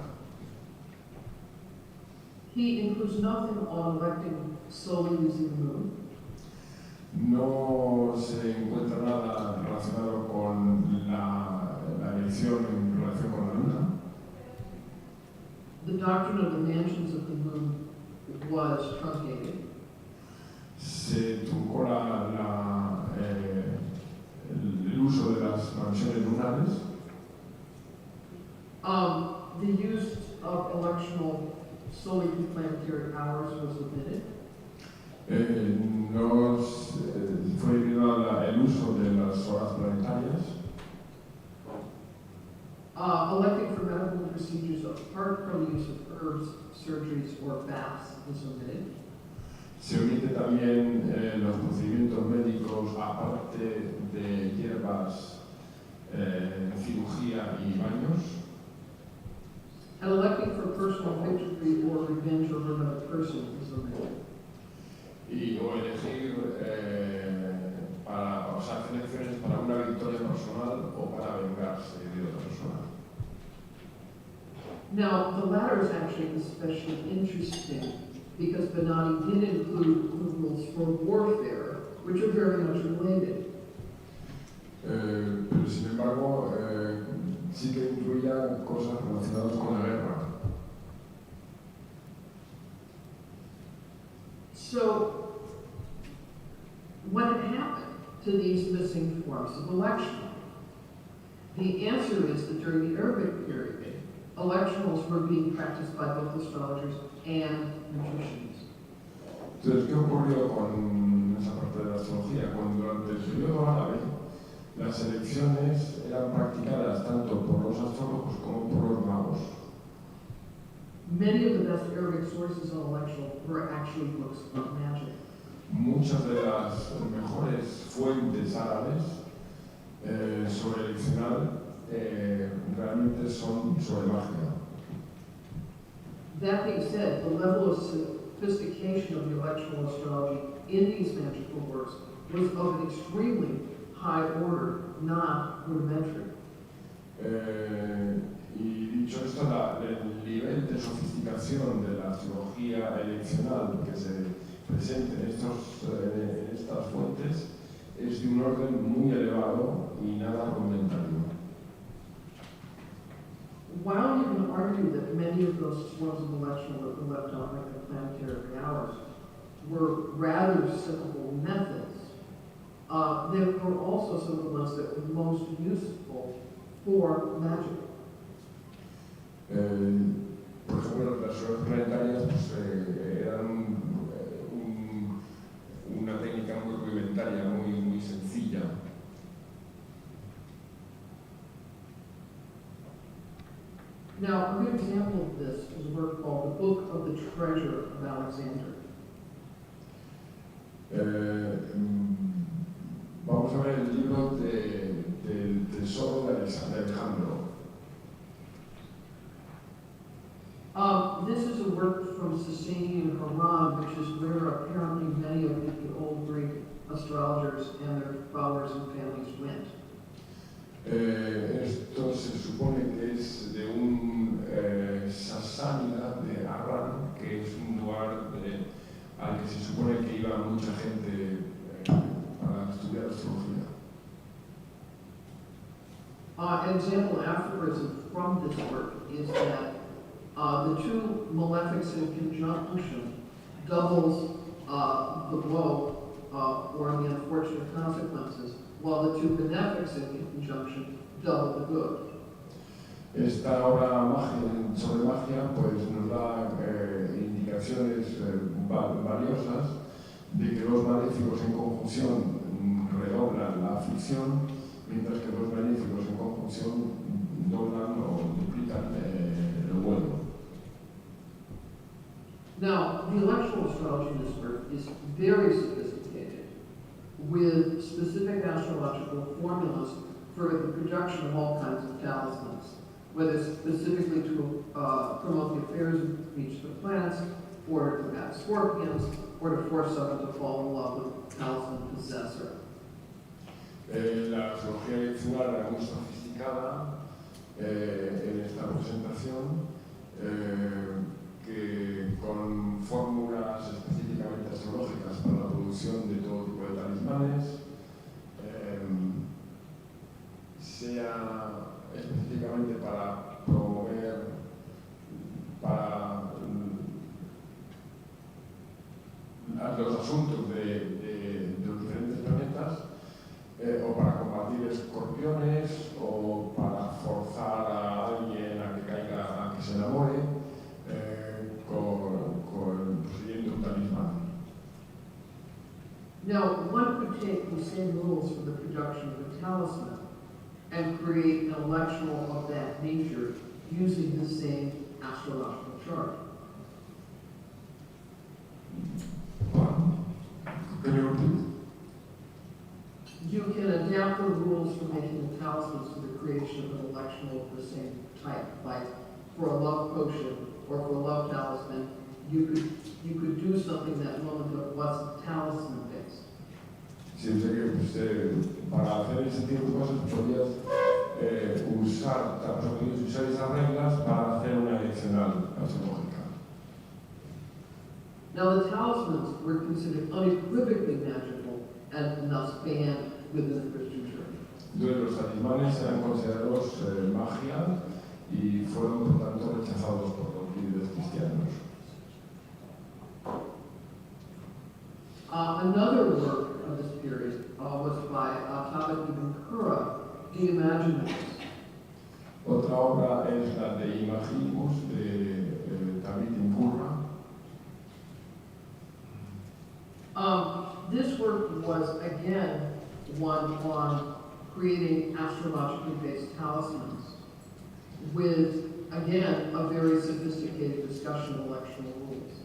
He includes nothing on electing solely using the moon. No se encuentra nada relacionado con la elección en relación con la luna. The doctrine of the mansions of the moon was truncated. Se truncó el uso de las mansiones lunares. The use of electional solely through planetary hours was omitted. Fue eliminado el uso de las horas planetarias. Electing for medical procedures apart from the use of herbs, surgeries, or baths was omitted. Se omite también los procedimientos médicos aparte de hierbas, cirugía y baños. And electing for personal victory or revenge over another person was omitted. O elegir hacer elecciones para una victoria personal o para vengarse de otra persona. Now, the latter is actually especially interesting because Benatti did include rules for warfare, which are very much related. Pero sin embargo, sí que incluía cosas relacionadas con la guerra. So, what had happened to these missing forms of election? The answer is that during the Arabic period, electionals were being practiced by both astrologers and magicians. Entonces, ¿qué ocurrió con esa parte de la astrología? Cuando durante el periodo árabe las elecciones eran practicadas tanto por los astrólogos como por los magos. Many of the best Arabic sources on election were actually books of magic. Muchas de las mejores fuentes árabes sobre eleccional realmente son sobre magia. That being said, the level of sophistication of the electional astrology in these magical works was of an extremely high order, not rudimentary. Y dicho esto, el nivel de sofisticación de la astrología eleccional que se presenta en estas fuentes es de un orden muy elevado y nada rudimentario. While you can argue that many of those forms of election that were left out, like the planetary hours, were rather simple methods, they were also some of the ones that were most useful for magic. Por ejemplo, las horas planetarias pues, eran una técnica muy rudimentaria, muy sencilla. Now, a good example of this is a work called The Book of the Treasure of Alexander. Vamos a ver el libro del tesoro de Alejandro. This is a work from Sasanian Haran, which is where apparently many of the old Greek astrologers and their followers and families went. Esto se supone que es de un sasánida de Harran, que es un lugar al que se supone que iba mucha gente para estudiar astrología. An example aphorism from this work is that the two malefics in conjunction doubles the woe or the unfortunate consequences, while the two benefics in conjunction double the good. Esta obra sobre magia pues nos da indicaciones valiosas de que los maléficos en conjunción redoblan la aflicción, mientras que los benéficos en conjunción doblan o duplican lo bueno. Now, the electoral astrology in this work is very sophisticated, with specific astrological formulas for the production of all kinds of talismans, whether specifically to promote the affairs of each of the planets, or to combat scorpions, or to force someone to fall in love with the talisman possessor. La astrología eleccional era muy sofisticada en esta presentación, que con fórmulas específicamente astrológicas para la producción de todo tipo de talismanes, sea específicamente para promover, para los asuntos de los diferentes planetas, o para combatir escorpiones, o para forzar a alguien a que caiga, a que se enamore, prosiguiendo un talismán. Now, one could take the same rules for the production of a talisman and create an electional of that nature using the same astrological chart. Can you repeat? You can adapt the rules for making the talismans to the creation of an electional of the same type. Like for a love potion or for a love talisman, you could do something that wasn't talisman based. Sí, o sea que para hacer ese tipo de cosas podías usar esas reglas para hacer una eleccional astrológica. Now the talismans were considered unequivocally magical and thus banned within the Christian Church. Entonces los talismanes eran considerados magia y fueron por tanto rechazados por los líderes cristianos. Another work of this period was by Tabit ibn Qurra, De Imaginatus. Otra obra es la de Imaginibus de Tabit ibn Qurra. This work was again one on creating astrologically based talismans with, again, a very sophisticated discussion of electional rules.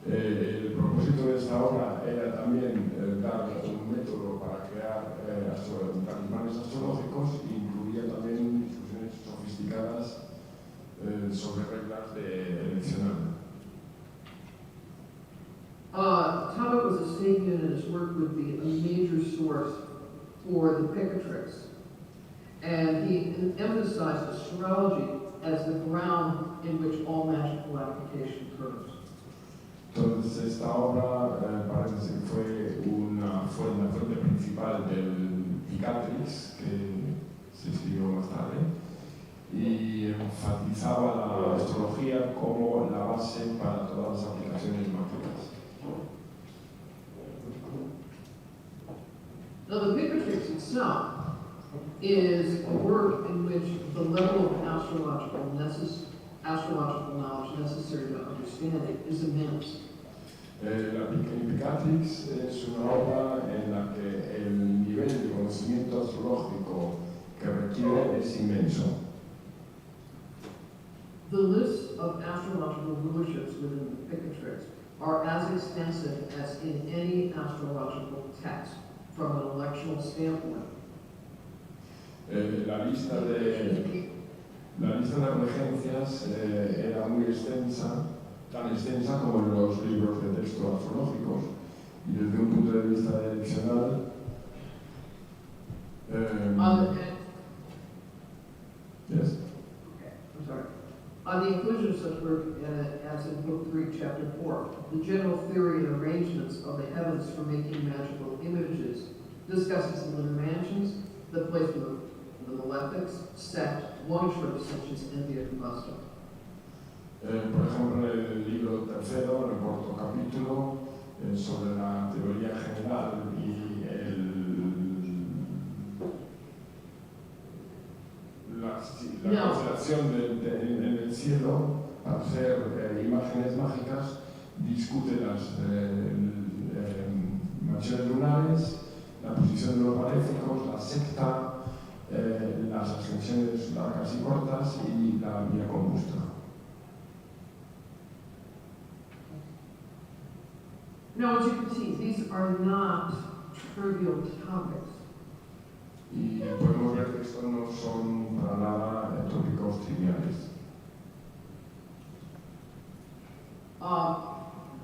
El propósito de esta obra era también dar un método para crear talismanes astrológicos e incluía también discusiones sofisticadas sobre reglas de eleccional. Tabit was a Sabian, and his work would be a major source for the Picatrix. And he emphasized astrology as the ground in which all magical application occurs. Entonces esta obra parece que fue una fuente principal del Picatrix, que se escribió más tarde, y enfatizaba la astrología como la base para todas las aplicaciones mágicas. Now the Picatrix itself is a work in which the level of astrological knowledge necessary to understand it is immense. La Picatrix es una obra en la que el nivel de conocimiento astrológico que requiere es inmenso. The lists of astrological rulerships within the Picatrix are as extensive as in any astrological text from an electional standpoint. La lista de regencias era muy extensa, tan extensa como en los libros de texto astrológicos, y desde un punto de vista eleccional, yes. Okay, I'm sorry. On the inclusion of such work as in Book 3, Chapter 4, the general theory and arrangements of the heavens for making magical images discusses the lunar mansions, the placement of the malefics, sect, long short ascensions, and the combusto. Por ejemplo, en el libro tercero, en el cuarto capítulo, sobre la teoría general y la constelación en el cielo, al ser imágenes mágicas, discute las mansiones lunares, la posición de los maléficos, la secta, las ascensiones largas y cortas y la vía combusta. Now, as you can see, these are not trivial topics. Y podemos ver que estos no son para nada tópicos triviales.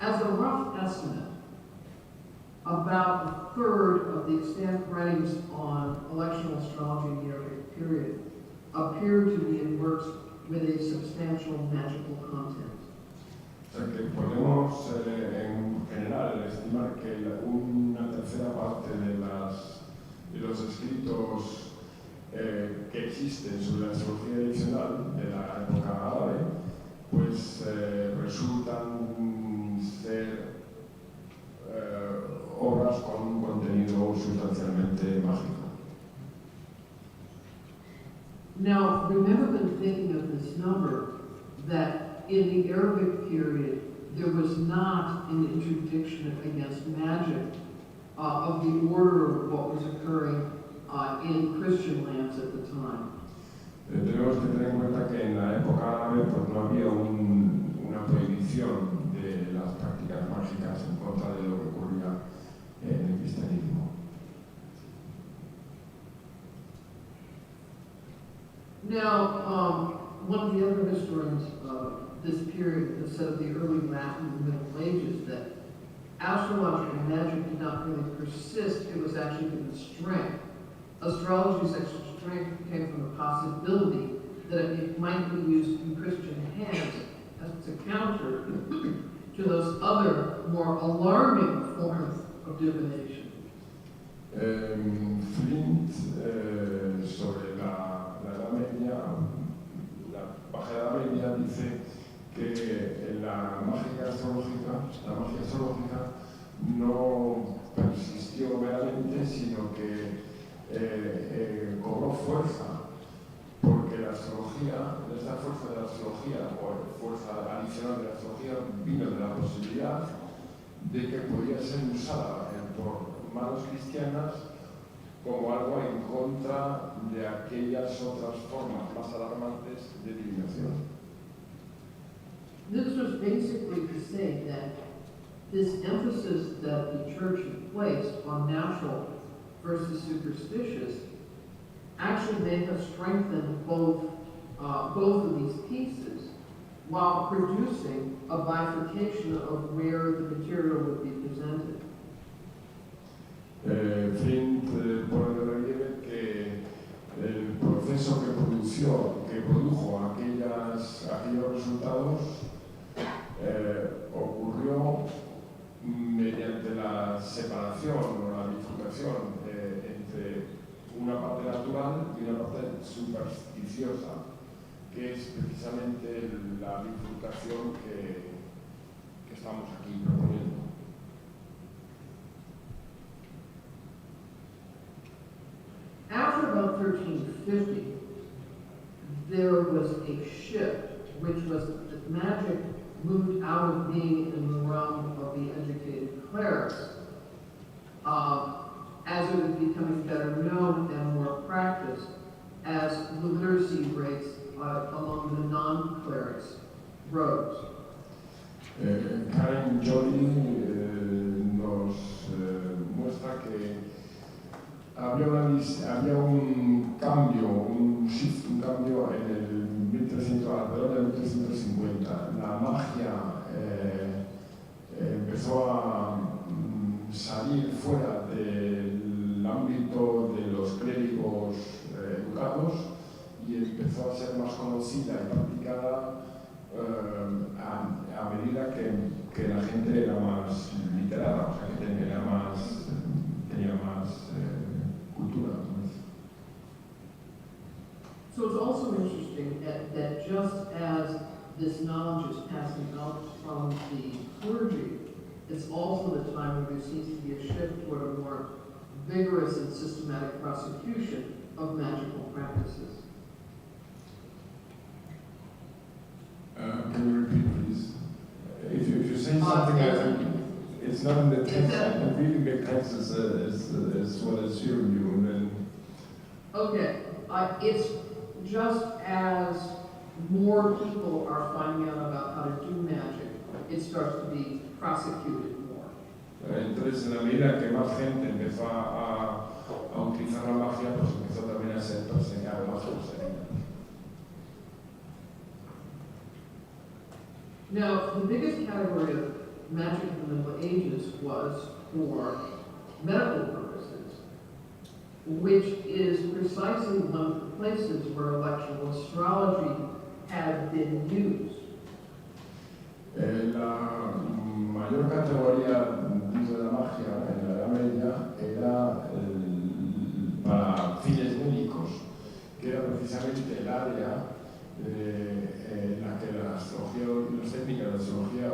As a rough estimate, about a third of the extant writings on electional astrology in the Arabic period appear to be in works with a substantial magical content. O sea que podemos en general estimar que una tercera parte de los escritos que existen sobre la astrología adicional de la época árabe, pues resultan ser obras con un contenido sustancialmente mágico. Now, remember when thinking of this number, that in the Arabic period, there was not an interdiction against magic of the order of what was occurring in Christian lands at the time. Tenemos que tener en cuenta que en la época árabe pues, no había una prohibición de las prácticas mágicas en contra de lo que ocurría en el cristianismo. Now, one of the other historians of this period has said of the early Latin and Middle Ages that astrological magic did not really persist, it was actually given strength. Astrology's extra strength came from the possibility that it might be used in Christian hands as a counter to those other, more alarming forms of divination. Flint, sobre la Edad Media, la Baja Edad Media, dice que la magia astrológica no persistió meramente, sino que cobró fuerza, porque la astrología, esta fuerza de la astrología, o fuerza adicional de la astrología, vino de la posibilidad de que podía ser usada por manos cristianas como algo en contra de aquellas otras formas más alarmantes de divinación. This was basically to say that this emphasis that the church had placed on natural versus superstitious actually may have strengthened both of these pieces while producing a bifurcation of where the material would be presented. Flint pone de relieve que el proceso que produjo aquellos resultados ocurrió mediante la separación o la bifurcación entre una parte natural y una parte supersticiosa, que es precisamente la bifurcación que estamos aquí proponiendo. After about 1350, there was a shift, which was that magic moved out of being in the realm of the educated clerics, as it was becoming better known and more practiced, as the literacy rates among the non-clerics Rose. Karen Jolie nos muestra que había un cambio, un shift, un cambio en el 1300, alrededor del 1350. La magia empezó a salir fuera del ámbito de los clérigos educados y empezó a ser más conocida y practicada a medida que la gente era más literada, o sea, que tenía más cultura. So it's also interesting that just as this knowledge is passing out from the clergy, it's also the time when there seems to be a shift toward a more vigorous and systematic prosecution of magical practices. Can you repeat, please? If you say something, I think it's not in the text. I really make text as what is hearing you, and then. Okay, it's just as more people are finding out about how to do magic, it starts to be prosecuted more. Entonces, en la medida que más gente empezó a utilizar la magia, pues empezó también a ser perseguida, más perseguida. Now, the biggest category of magic in the Middle Ages was for medical purposes, which is precisely one of the places where electional astrology had been used. La mayor categoría de la magia en la Edad Media era para fines médicos, que era precisamente el área en la que la astrología y las técnicas de astrología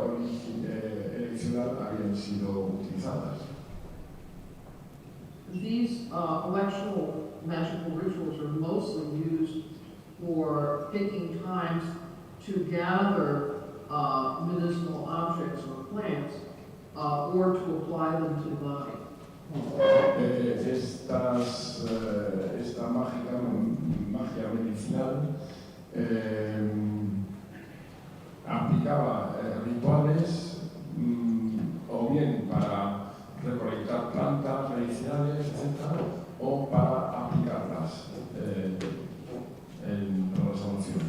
eleccional habían sido utilizadas. These electional magical rituals are mostly used for picking times to gather medicinal objects or plants or to apply them to the body. Esta magia medicinal aplicaba rituales o bien para recolectar plantas medicinales, etc., o para aplicarlas en la sanación.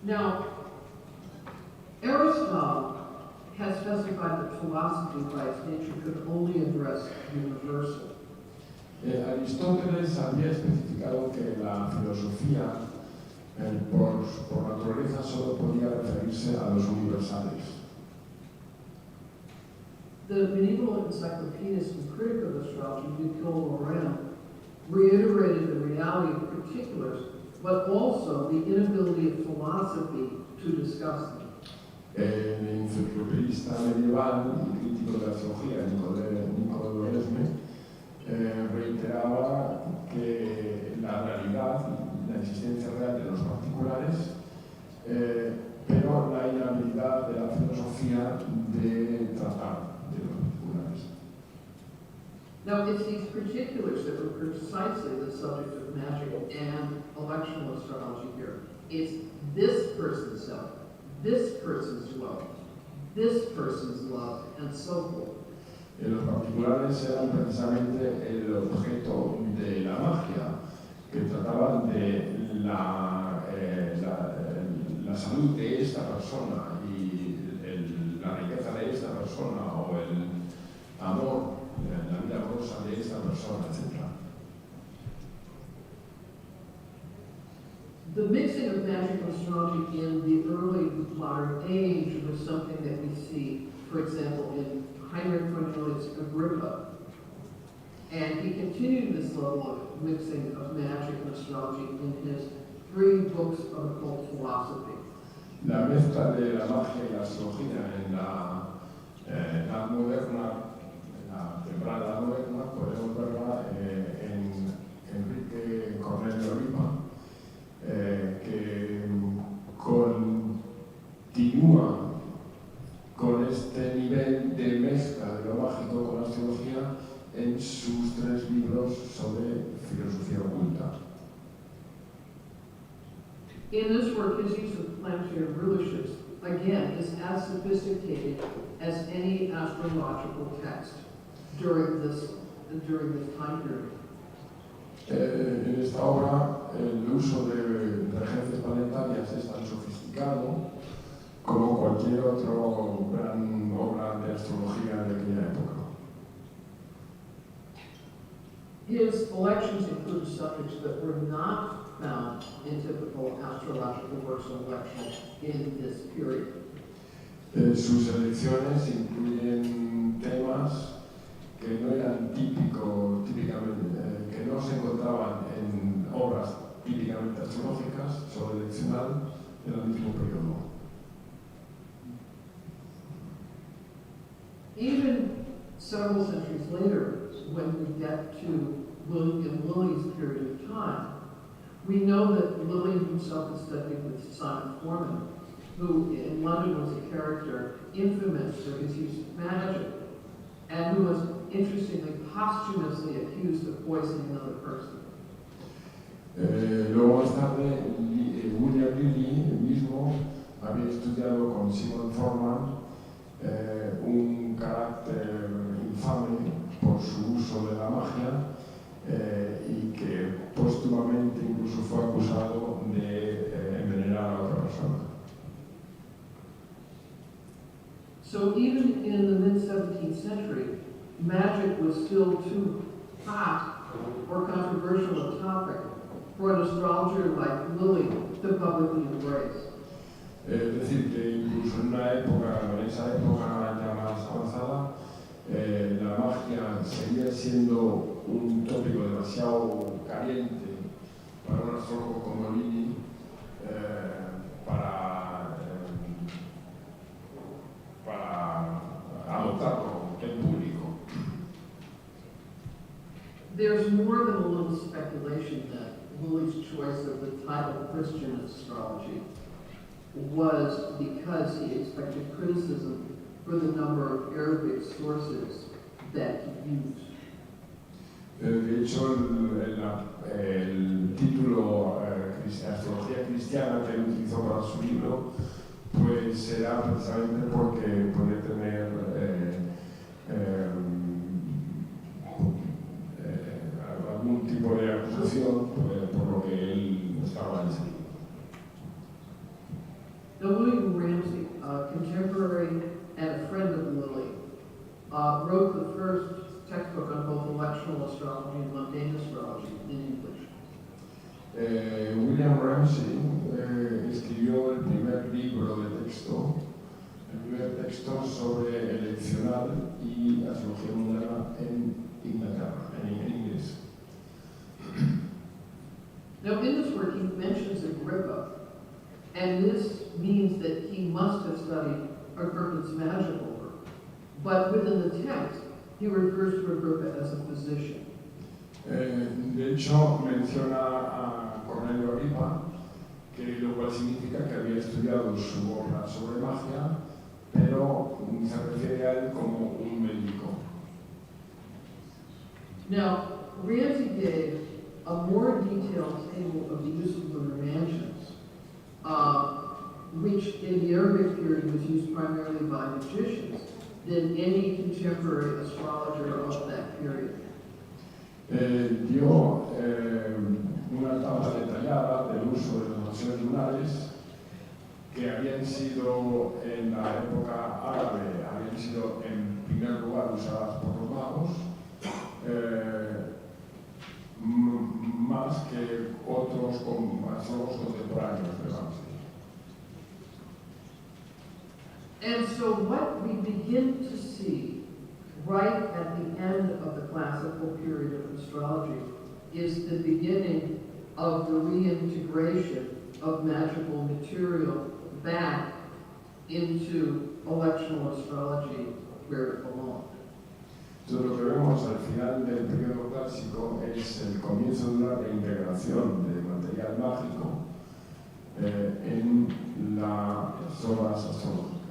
Now, Aristotle has specified that philosophy by its nature could only address the universal. Aristóteles había especificado que la filosofía por naturaleza solo podía referirse a los universales. The medieval encyclopedist and critic of astrology, Nicole Loren, reiterated the reality of particulars, but also the inability of philosophy to discuss them. El enciclopedista medieval y crítico de la astrología, Nicole Loresme, reiteraba que la realidad, la existencia real de los particulares, pero la inhabilidad de la filosofía de tratar de los particulares. Now, it's these particulars that were precisely the subject of magic and electional astrology here. It's this person's self, this person's wealth, this person's love, and so forth. Los particulares eran precisamente el objeto de la magia, que trataban de la salud de esta persona y la riqueza de esta persona o el amor, la vida amorosa de esta persona, etc. The mixing of magic and astrology in the early modern age was something that we see, for example, in Heinrich Cornelius Agrippa. And he continued this level of mixing of magic and astrology in his 3 books of occult philosophy. La mezcla de la magia y la astrología en la edad moderna, en la temprana edad moderna, podemos verla en Enrique Cornelio Agrippa, que continúa con este nivel de mezcla de lo mágico con la astrología en sus 3 libros sobre filosofía oculta. In this work, his use of planetary rulerships, again, is as sophisticated as any astrological text during this time period. En esta obra, el uso de regencias planetarias es tan sofisticado como cualquier otra gran obra de astrología de aquella época. His elections include subjects that were not found in typical astrological works of election in this period. Sus elecciones incluyen temas que no eran típicamente, que no se encontraban en obras típicamente astrológicas sobre eleccional del antiguo periodo. Even several centuries later, when we get to William Lilly's period of time, we know that Lilly himself was studying with Simon Foreman, who in London was a character infamous for his use of magic, and who was interestingly posthumously accused of poisoning another person. Luego más tarde, William Lilly mismo había estudiado con Simon Forman un carácter infame por su uso de la magia y que póstumamente incluso fue acusado de envenenar a otra persona. So even in the mid-17th century, magic was still too hot or controversial a topic for an astrologer like Lilly to publicly embrace. Es decir, que incluso en esa época ya más avanzada, la magia seguía siendo un tópico demasiado caliente para un astrólogo como Lilly para adoptarlo en público. There's more than a little speculation that Lilly's choice of the title Christian astrology was because he expected criticism for the number of Arabic sources that he used. De hecho, el título Astrología Cristiana que él utilizó para su libro, pues será precisamente porque puede tener algún tipo de acusación por lo que él estaba diciendo. Now, William Ramsay, a contemporary and a friend of Lilly, wrote the first textbook on both electional astrology and mundane astrology in English. William Ramsay escribió el primer libro de texto, sobre eleccional y astrología moderna en Inglaterra, en inglés. Now, in this work, he mentions Agrippa, and this means that he must have studied Agrippa's magical work. But within the text, he refers to Agrippa as a physician. De hecho, menciona a Cornelio Agripa, que lo cual significa que había estudiado su obra sobre magia, pero se refiere a él como un médico. Now, Ramsay gave a more detailed table of the use of lunar mansions, which in the Arabic period was used primarily by magicians, than any contemporary astrologer of that period. Dio una tabla detallada del uso de las mansiones lunares que habían sido en la época árabe, habían sido en primer lugar usadas por los magos, más que otros astrólogos contemporáneos de Ramsay. And so what we begin to see right at the end of the classical period of astrology is the beginning of the reintegration of magical material back into electional astrology where it belongs. Entonces lo que vemos al final del periodo clásico es el comienzo de una reintegración de material mágico en las obras astrológicas.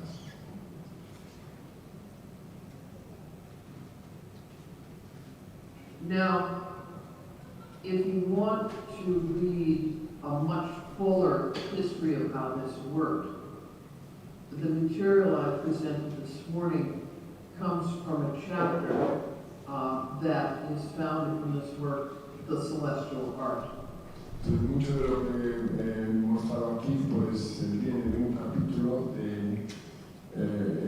Now, if you want to read a much fuller history of how this worked, the material I presented this morning comes from a chapter that is founded from this work, The Celestial Art. Entonces, mucho de lo que he mostrado aquí pues viene de un capítulo de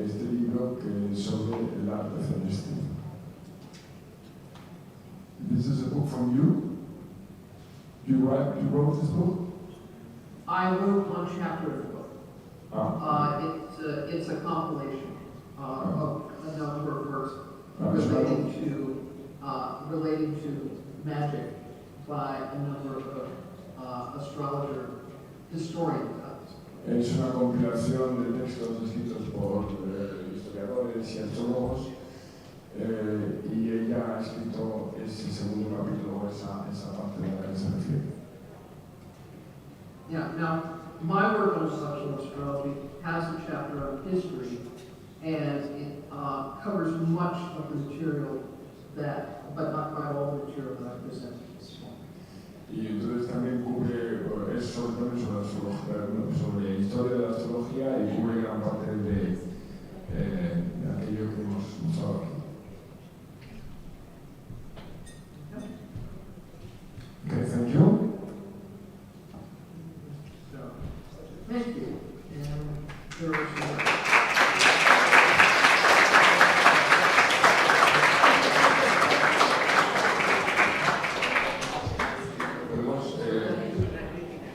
este libro que es sobre el arte celeste. This is a book from you? You wrote this book? I wrote one chapter of the book. Ah, It's a compilation of a number of works it's relating to magic by a number of astrologer historians. Es una compilación de textos escritos por historiadores y astrólogos y ella ha escrito ese segundo capítulo, esa parte de la que se refiere. Yeah, now, my work on celestial astrology has a chapter on history, and it covers much of the material but not quite all the material that I presented this morning. Y entonces también cubre, es sobre todo sobre historia de la astrología y cubre gran parte de aquello que hemos usado aquí. Okay, thank you. So, thank you. And there was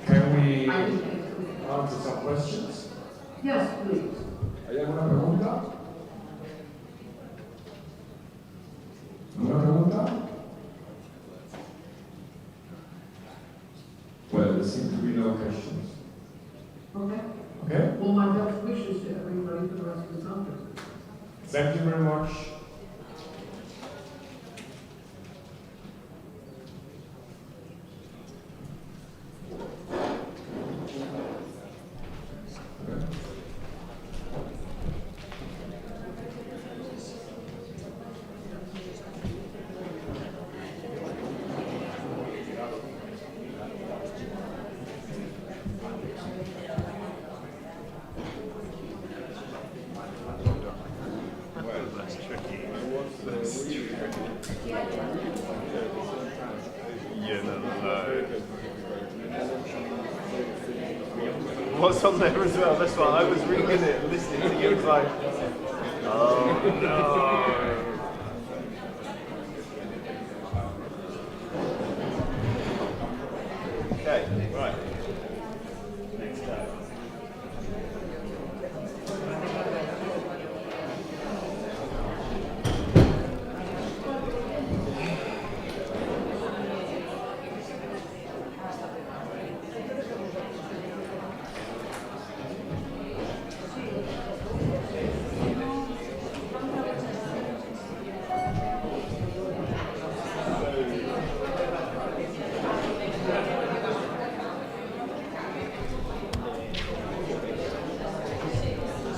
Can we answer some questions? Yes, please. ¿Hay alguna pregunta? ¿Alguna pregunta? Well, there seem to be no questions. Okay. Okay? Well, my best wishes to everybody for the rest of the conference. Thank you very much. That's tricky. Yeah, no. What's on there as well? That's why I was reading it, listening to you, it was like, oh no. Okay, right. Next up.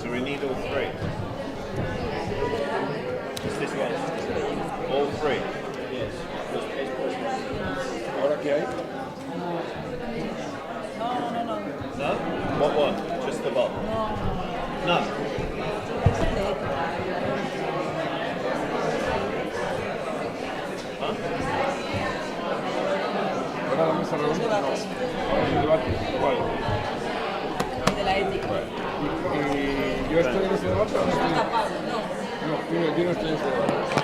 So we need all three. It's this one. All three. Yes. ¿Ahora qué hay? No? What one? Just the bottom? None. Huh? Ahora la mesa redonda. No. Ahora el debate. ¿Cuál? De la ética. ¿Y yo estoy en ese debate o no? Está tapado, no. No, yo no estoy en ese debate.